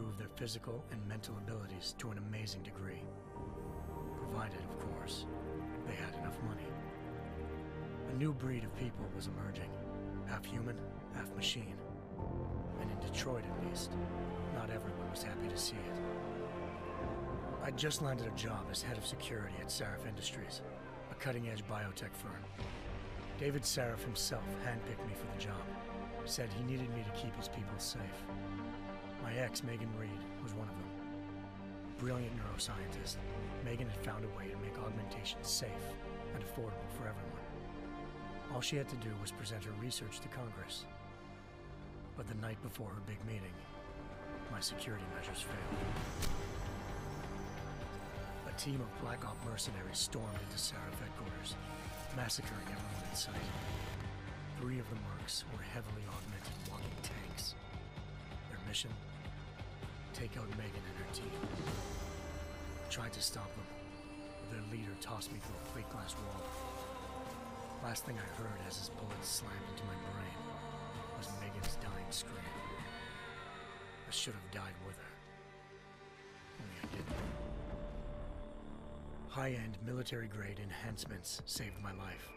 improve their physical and mental abilities to an amazing degree. Provided, of course, they had enough money. A new breed of people was emerging, half human, half machine. And in Detroit, at least, not everyone was happy to see it. I'd just landed a job as head of security at Sarif Industries, a cutting-edge biotech firm. David Sarif himself handpicked me for the job, said he needed me to keep his people safe. My ex, Megan Reed, was one of them. Brilliant neuroscientist, Megan had found a way to make augmentation safe and affordable for everyone. All she had to do was present her research to Congress. But the night before her big meeting, my security measures failed. A team of Black Op mercenaries stormed into Sarif headquarters, massacring everyone in sight. 3 of the mercs were heavily augmented walking tanks. Their mission? Take out Megan and her team. I tried to stop them, but their leader tossed me through a plate glass wall. Last thing I heard as his bullets slammed into my brain was Megan's dying scream. I should have died with her. Only I didn't. High-end military-grade enhancements saved my life.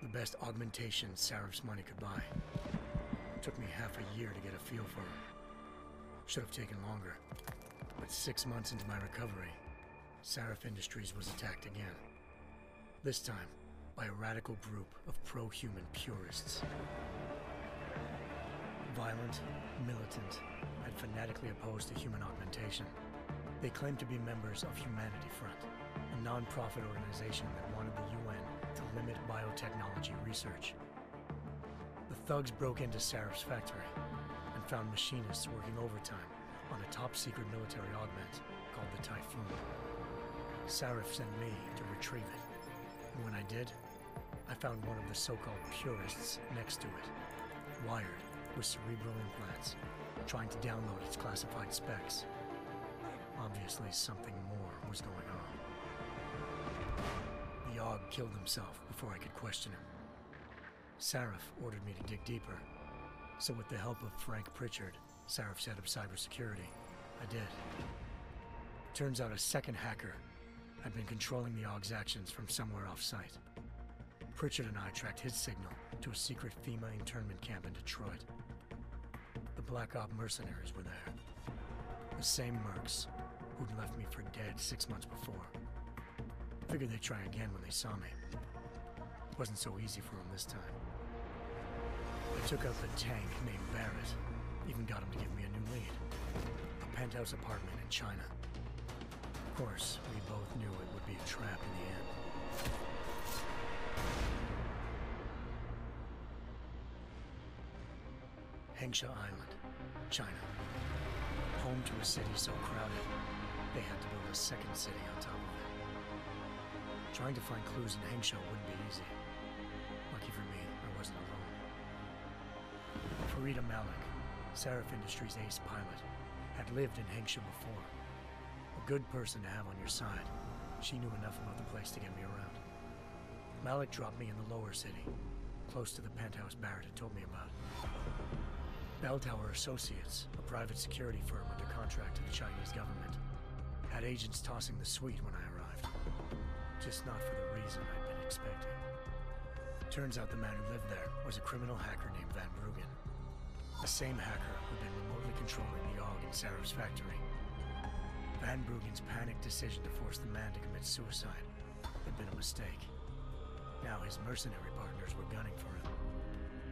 The best augmentation Sarif's money could buy. It took me half a year to get a feel for her. Should have taken longer. But 6 months into my recovery, Sarif Industries was attacked again. This time, by a radical group of pro-human purists. Violent, militant, and fanatically opposed to human augmentation. They claimed to be members of Humanity Front, a non-profit organization that wanted the UN to limit biotechnology research. The thugs broke into Sarif's factory and found machinists working overtime on a top-secret military augment called the Typhoon. Sarif sent me to retrieve it, and when I did, I found one of the so-called purists next to it, wired with cerebral implants, trying to download its classified specs. Obviously, something more was going on. The AUG killed himself before I could question him. Sarif ordered me to dig deeper, so with the help of Frank Pritchard, Sarif's head of cybersecurity, I did. Turns out a second hacker had been controlling the AUG's actions from somewhere off-site. Pritchard and I tracked his signal to a secret FEMA internment camp in Detroit. The Black Op mercenaries were there. The same mercs who'd left me for dead 6 months before. Figured they'd try again when they saw me. It wasn't so easy for them this time. I took out the tank named Barrett, even got him to give me a new lead. A penthouse apartment in China. Of course, we both knew it would be a trap in the end. Hengsha Island, China. Home to a city so crowded, they had to build a second city on top of it. Trying to find clues in Hengsha wouldn't be easy. Lucky for me, I wasn't alone. Farida Malik, Sarif Industries' ace pilot, had lived in Hengsha before. A good person to have on your side. She knew enough about the place to get me around. Malik dropped me in the lower city, close to the penthouse Barrett had told me about. Bell Tower Associates, a private security firm under contract to the Chinese government, had agents tossing the suite when I arrived. Just not for the reason I'd been expecting. Turns out the man who lived there was a criminal hacker named Van Bruggen. The same hacker who'd been remotely controlling the AUG in Sarif's factory. Van Bruggen's panicked decision to force the man to commit suicide had been a mistake. Now his mercenary partners were gunning for him,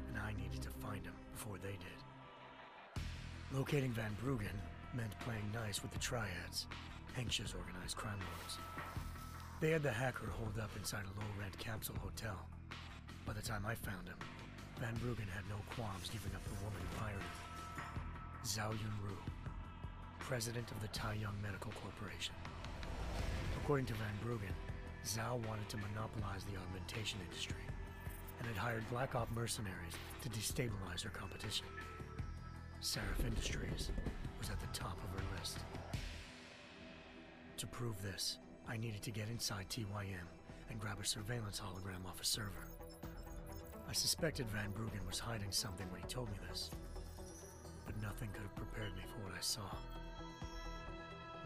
and I needed to find him before they did. Locating Van Bruggen meant playing nice with the Triads, Hengsha's organized crime lords. They had the hacker holed up inside a low-rent capsule hotel. By the time I found him, Van Bruggen had no qualms giving up the woman who hired him. Zhao Yunru, president of the Taiyang Medical Corporation. According to Van Bruggen, Zhao wanted to monopolize the augmentation industry and had hired Black Op mercenaries to destabilize her competition. Sarif Industries was at the top of her list. To prove this, I needed to get inside TYM and grab a surveillance hologram off a server. I suspected Van Bruggen was hiding something when he told me this, but nothing could have prepared me for what I saw.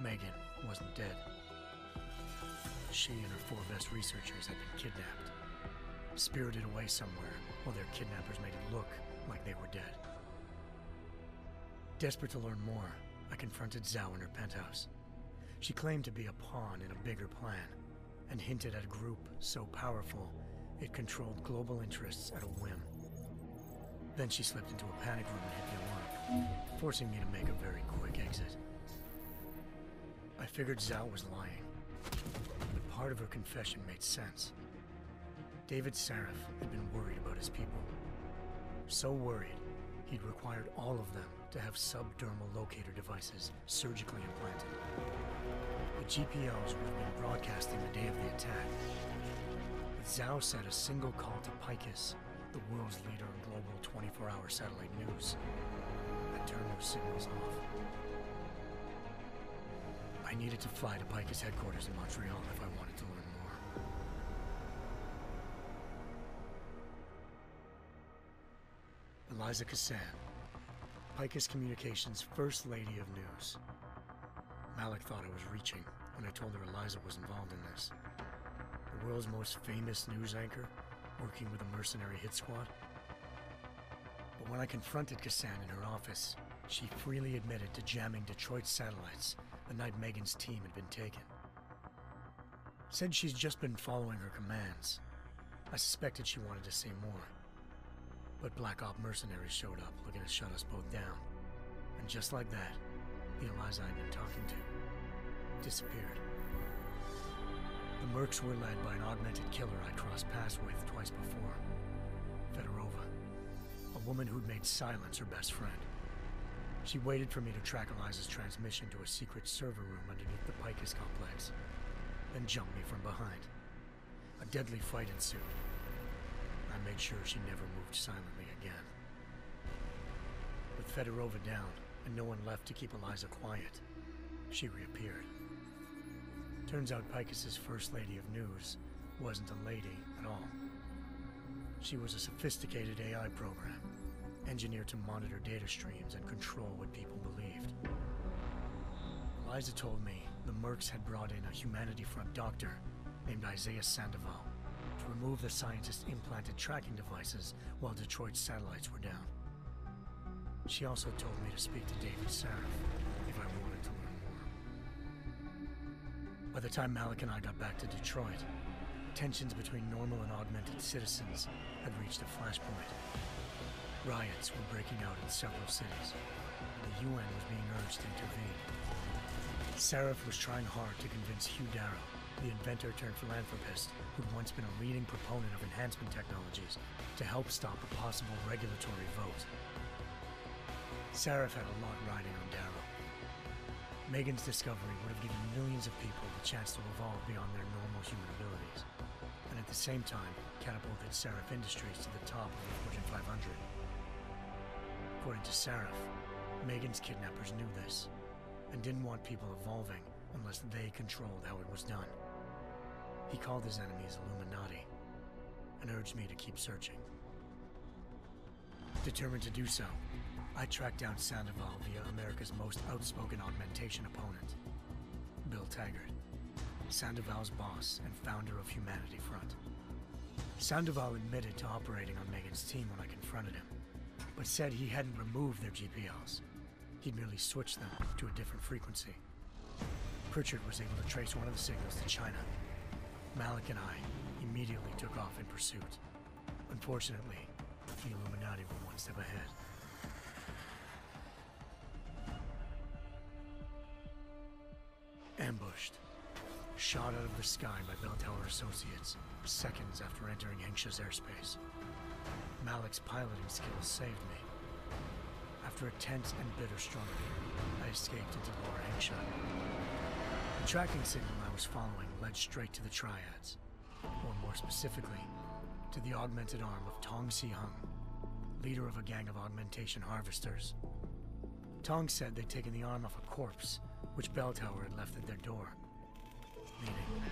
Megan wasn't dead. She and her 4 best researchers had been kidnapped, spirited away somewhere while their kidnappers made it look like they were dead. Desperate to learn more, I confronted Zhao in her penthouse. She claimed to be a pawn in a bigger plan, and hinted at a group so powerful it controlled global interests at a whim. Then she slipped into a panic room and hit the alarm, forcing me to make a very quick exit. I figured Zhao was lying, but part of her confession made sense. David Sarif had been worried about his people. So worried, he'd required all of them to have subdermal locator devices surgically implanted. The GPOs would have been broadcasting the day of the attack. But Zhao said a single call to Picus, the world's leader in global 24-hour satellite news, had turned those signals off. I needed to fly to Picus headquarters in Montreal if I wanted to learn more. Eliza Cassan, Picus Communications' First Lady of News. Malik thought I was reaching when I told her Eliza was involved in this. The world's most famous news anchor, working with a mercenary hit squad. But when I confronted Cassan in her office, she freely admitted to jamming Detroit's satellites the night Megan's team had been taken. Said she's just been following her commands. I suspected she wanted to say more. But Black Op mercenaries showed up looking to shut us both down. And just like that, the Eliza I'd been talking to disappeared. The Mercs were led by an augmented killer I crossed paths with twice before, Fedorova, a woman who'd made silence her best friend. She waited for me to track Eliza's transmission to a secret server room underneath the Picus complex, then jumped me from behind. A deadly fight ensued. I made sure she never moved silently again. With Fedorova down and no one left to keep Eliza quiet, she reappeared. Turns out Picus's First Lady of News wasn't a lady at all. She was a sophisticated AI program, engineered to monitor data streams and control what people believed. Eliza told me the Mercs had brought in a Humanity Front doctor named Isaiah Sandoval to remove the scientist's implanted tracking devices while Detroit's satellites were down. She also told me to speak to David Sarif if I wanted to learn more. By the time Malik and I got back to Detroit, tensions between normal and augmented citizens had reached a flashpoint. Riots were breaking out in several cities, and the UN was being urged to intervene. Sarif was trying hard to convince Hugh Darrow, the inventor-turned-philanthropist who'd once been a leading proponent of enhancement technologies, to help stop a possible regulatory vote. Sarif had a lot riding on Darrow. Megan's discovery would have given millions of people the chance to evolve beyond their normal human abilities, and at the same time catapulted Sarif Industries to the top of the Fortune 500. According to Sarif, Megan's kidnappers knew this, and didn't want people evolving unless they controlled how it was done. He called his enemies Illuminati, and urged me to keep searching. Determined to do so, I tracked down Sandoval via America's most outspoken augmentation opponent, Bill Taggart, Sandoval's boss and founder of Humanity Front. Sandoval admitted to operating on Megan's team when I confronted him, but said he hadn't removed their GPLs. He'd merely switched them to a different frequency. Pritchard was able to trace one of the signals to China. Malik and I immediately took off in pursuit. Unfortunately, the Illuminati were one step ahead. Ambushed. Shot out of the sky by Bell Tower Associates, seconds after entering Hengsha's airspace. Malik's piloting skills saved me. After a tense and bitter struggle, I escaped into Lower Hengsha. The tracking signal I was following led straight to the Triads, or more specifically, to the augmented arm of Tong Si-hung, leader of a gang of augmentation harvesters. Tong said they'd taken the arm off a corpse, which Bell Tower had left at their door, meaning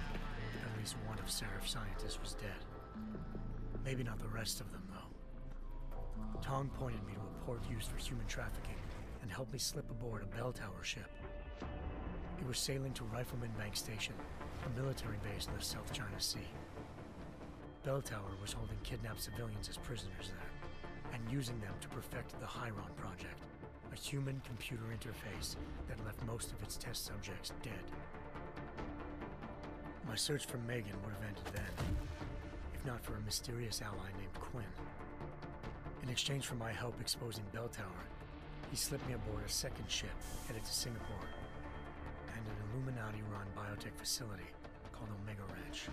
at least one of Sarif's scientists was dead. Maybe not the rest of them, though. Tong pointed me to a port used for human trafficking and helped me slip aboard a bell tower ship. It was sailing to Rifleman Bank Station, a military base in the South China Sea. Bell Tower was holding kidnapped civilians as prisoners there, and using them to perfect the Chiron Project, a human-computer interface that left most of its test subjects dead. My search for Megan would have ended then, if not for a mysterious ally named Quinn. In exchange for my help exposing Bell Tower, he slipped me aboard a second ship headed to Singapore and an Illuminati-run biotech facility called Omega Ranch.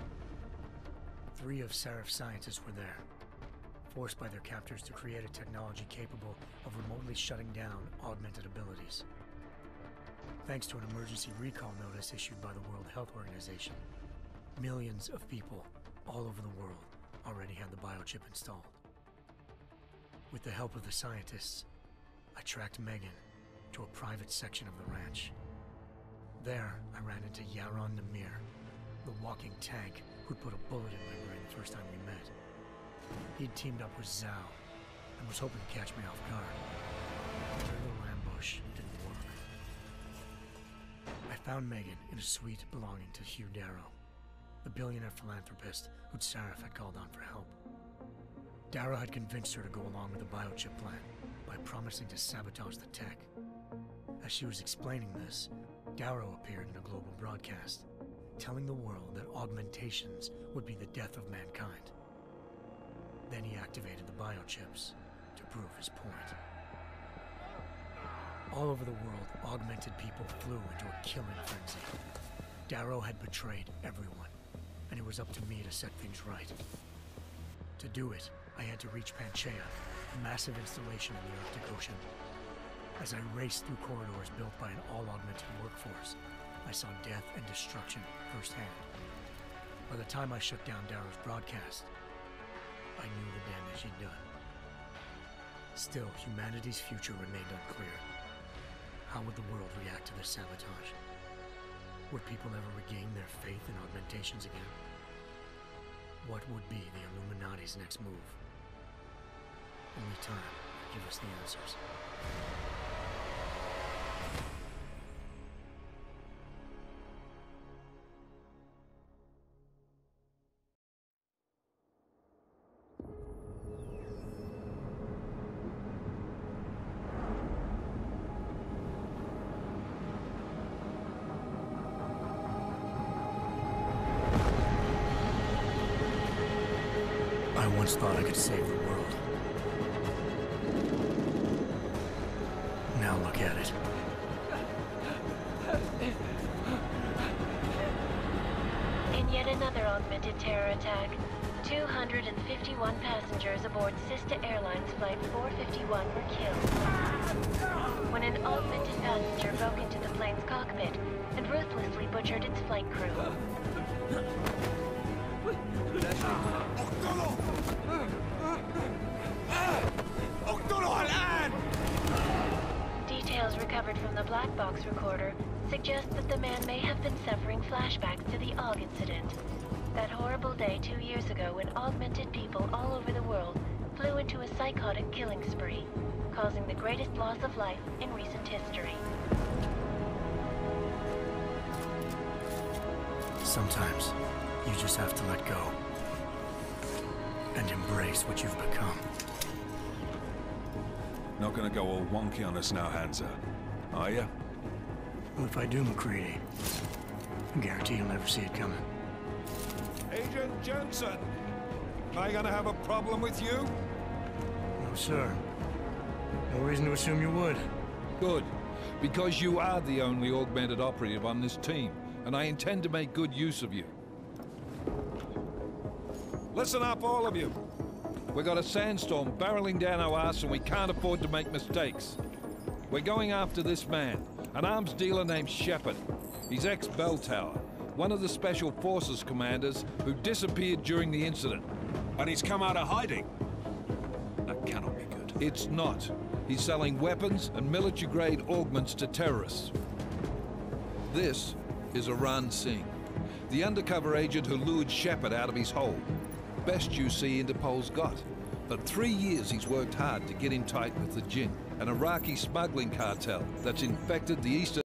3 of Serif's scientists were there, forced by their captors to create a technology capable of remotely shutting down augmented abilities. Thanks to an emergency recall notice issued by the World Health Organization, millions of people all over the world already had the biochip installed. With the help of the scientists, I tracked Megan to a private section of the ranch. There, I ran into Yaron Namir, the walking tank who'd put a bullet in my brain the first time we met. He'd teamed up with Zhao and was hoping to catch me off guard. But their little ambush didn't work. I found Megan in a suite belonging to Hugh Darrow, the billionaire philanthropist who'd Serif had called on for help. Darrow had convinced her to go along with the biochip plan by promising to sabotage the tech. As she was explaining this, Darrow appeared in a global broadcast, telling the world that augmentations would be the death of mankind. Then he activated the biochips to prove his point. All over the world, augmented people flew into a killing frenzy. Darrow had betrayed everyone, and it was up to me to set things right. To do it, I had to reach Panchaea, a massive installation in the Arctic Ocean. As I raced through corridors built by an all-augmented workforce, I saw death and destruction firsthand. By the time I shut down Darrow's broadcast, I knew the damage he'd done. Still, humanity's future remained unclear. How would the world react to this sabotage? Would people ever regain their faith in augmentations again? What would be the Illuminati's next move? Only time will give us the answers. I once thought I could save the world. Now look at it. In yet another augmented terror attack, 251 passengers aboard sister airlines flight 451 were killed when an augmented passenger broke into the plane's cockpit and ruthlessly butchered its flight crew. Details recovered from the black box recorder suggest that the man may have been suffering flashbacks to the AUG incident. That horrible day 2 years ago when augmented people all over the world flew into a psychotic killing spree, causing the greatest loss of life in recent history. Sometimes, you just have to let go. And embrace what you've become. Not gonna go all wonky on us now, Hansa, are you? Well, if I do, McCready, I guarantee you'll never see it coming. Agent Jensen! Am I gonna have a problem with you? No, sir. No reason to assume you would. Good. Because you are the only augmented operative on this team, and I intend to make good use of you. Listen up, all of you. We got a sandstorm barreling down our arse and we can't afford to make mistakes. We're going after this man, an arms dealer named Shepard. He's ex-Bell Tower, one of the Special Forces commanders who disappeared during the incident. And he's come out of hiding? That cannot be good. It's not. He's selling weapons and military-grade augments to terrorists. This is Aran Singh, the undercover agent who lured Shepard out of his hole. Best you see Interpol's got. For 3 years he's worked hard to get him tight with the Jinn. an Iraqi smuggling cartel that's infected the eastern